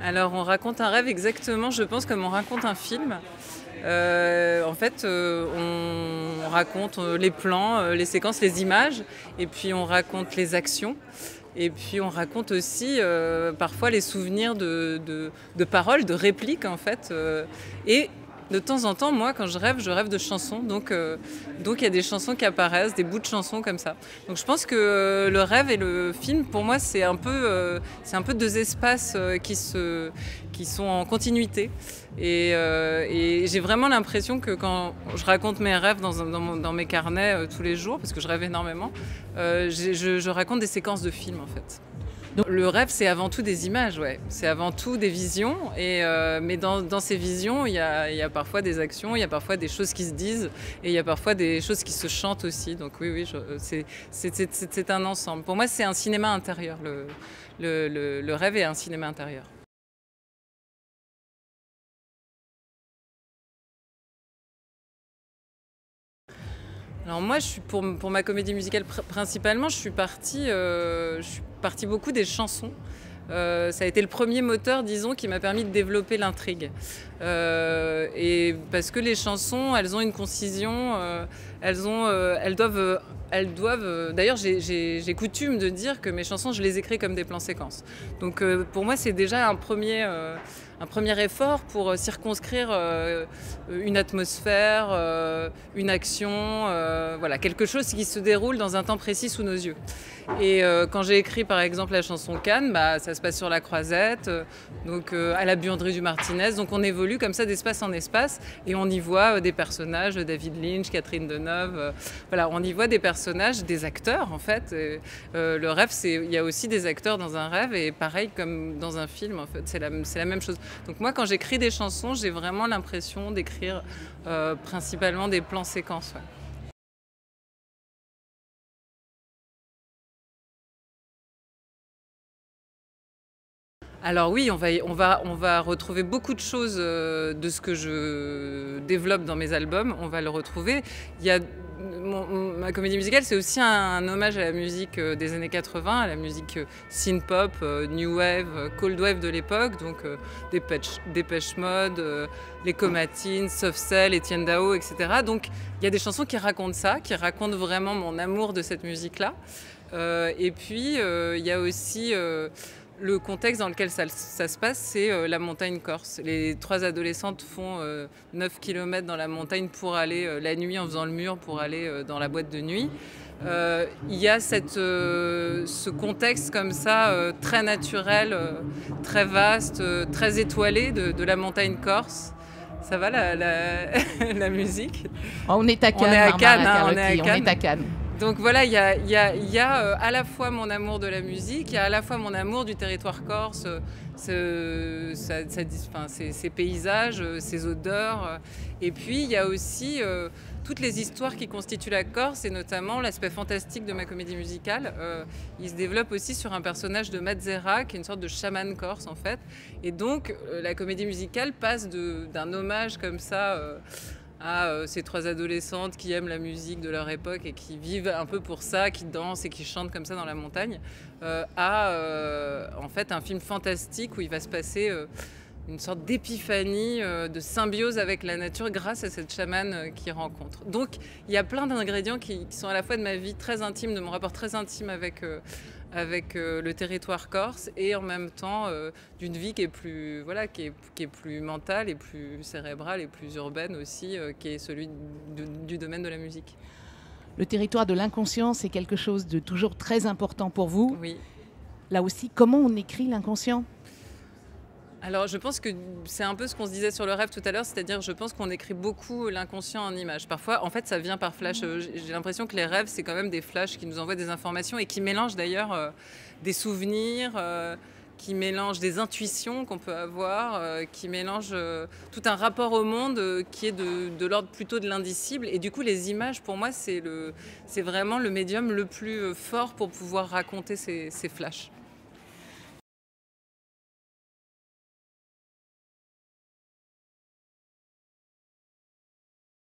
Alors on raconte un rêve exactement, je pense, comme on raconte un film. On raconte les plans, les séquences, les images, et puis on raconte les actions. Et puis on raconte aussi parfois les souvenirs de paroles, de répliques en fait. Et de temps en temps, moi, quand je rêve de chansons. Donc il y a des chansons qui apparaissent, des bouts de chansons comme ça. Donc je pense que le rêve et le film, pour moi, c'est un peu deux espaces qui sont en continuité. Et j'ai vraiment l'impression que quand je raconte mes rêves dans mes carnets tous les jours, parce que je rêve énormément, je raconte des séquences de films en fait. Donc, le rêve, c'est avant tout des images, ouais. C'est avant tout des visions. Mais dans ces visions, il y a parfois des actions, il y a parfois des choses qui se disent, et il y a parfois des choses qui se chantent aussi. Donc oui, c'est un ensemble. Pour moi, c'est un cinéma intérieur. Le rêve est un cinéma intérieur. Alors moi, pour ma comédie musicale principalement, je suis partie beaucoup des chansons. Ça a été le premier moteur, disons, qui m'a permis de développer l'intrigue. Et parce que les chansons, elles ont une concision, elles doivent. D'ailleurs, j'ai coutume de dire que mes chansons, je les écris comme des plans séquences. Donc, pour moi, c'est déjà un premier effort pour circonscrire une atmosphère, une action, voilà, quelque chose qui se déroule dans un temps précis sous nos yeux. Et quand j'ai écrit par exemple la chanson Cannes, ça se passe sur la Croisette, à la buanderie du Martinez. Donc on évolue comme ça d'espace en espace et on y voit des personnages, David Lynch, Catherine Deneuve, voilà, on y voit des personnages, des acteurs en fait. Le rêve, il y a aussi des acteurs dans un rêve et pareil comme dans un film en fait, c'est la même chose. Donc moi quand j'écris des chansons, j'ai vraiment l'impression d'écrire principalement des plans séquences. Ouais. Alors oui, on va retrouver beaucoup de choses de ce que je développe dans mes albums. On va le retrouver. Il y a ma comédie musicale, c'est aussi un hommage à la musique des années 80, à la musique synth-pop, new wave, cold wave de l'époque, donc Depeche Mode, les Comatines, Soft Cell, Etienne Dao, etc. Donc il y a des chansons qui racontent ça, qui racontent vraiment mon amour de cette musique-là. Et puis il y a aussi le contexte dans lequel ça se passe, c'est la montagne corse. Les trois adolescentes font 9 km dans la montagne pour aller la nuit en faisant le mur pour aller dans la boîte de nuit. Il y a ce contexte comme ça, très naturel, très vaste, très étoilé de la montagne corse. Ça va la musique? On est à Cannes, on est à Cannes, on est à Cannes. Donc voilà, il y a à la fois mon amour de la musique, il y a à la fois mon amour du territoire corse, ses paysages, ses odeurs. Et puis il y a aussi toutes les histoires qui constituent la Corse et notamment l'aspect fantastique de ma comédie musicale. Il se développe aussi sur un personnage de Mazera, qui est une sorte de chaman corse en fait. Et donc la comédie musicale passe d'un hommage comme ça à ces trois adolescentes qui aiment la musique de leur époque et qui vivent un peu pour ça, qui dansent et qui chantent comme ça dans la montagne, en fait un film fantastique où il va se passer une sorte d'épiphanie, de symbiose avec la nature grâce à cette chamane qu'ils rencontrent. Donc il y a plein d'ingrédients qui sont à la fois de ma vie très intime, de mon rapport très intime avec le territoire corse et en même temps d'une vie qui est plus, voilà, qui est plus mentale et plus cérébrale et plus urbaine aussi, qui est celui du domaine de la musique. Le territoire de l'inconscient, c'est quelque chose de toujours très important pour vous. Oui. Là aussi, comment on écrit l'inconscient ? Alors je pense que c'est un peu ce qu'on se disait sur le rêve tout à l'heure, c'est-à-dire je pense qu'on écrit beaucoup l'inconscient en images. Parfois, en fait, ça vient par flash. J'ai l'impression que les rêves, c'est quand même des flashs qui nous envoient des informations et qui mélangent d'ailleurs des souvenirs, qui mélangent des intuitions qu'on peut avoir, qui mélangent tout un rapport au monde qui est de l'ordre plutôt de l'indicible. Et du coup, les images, pour moi, c'est vraiment le médium le plus fort pour pouvoir raconter ces flashs.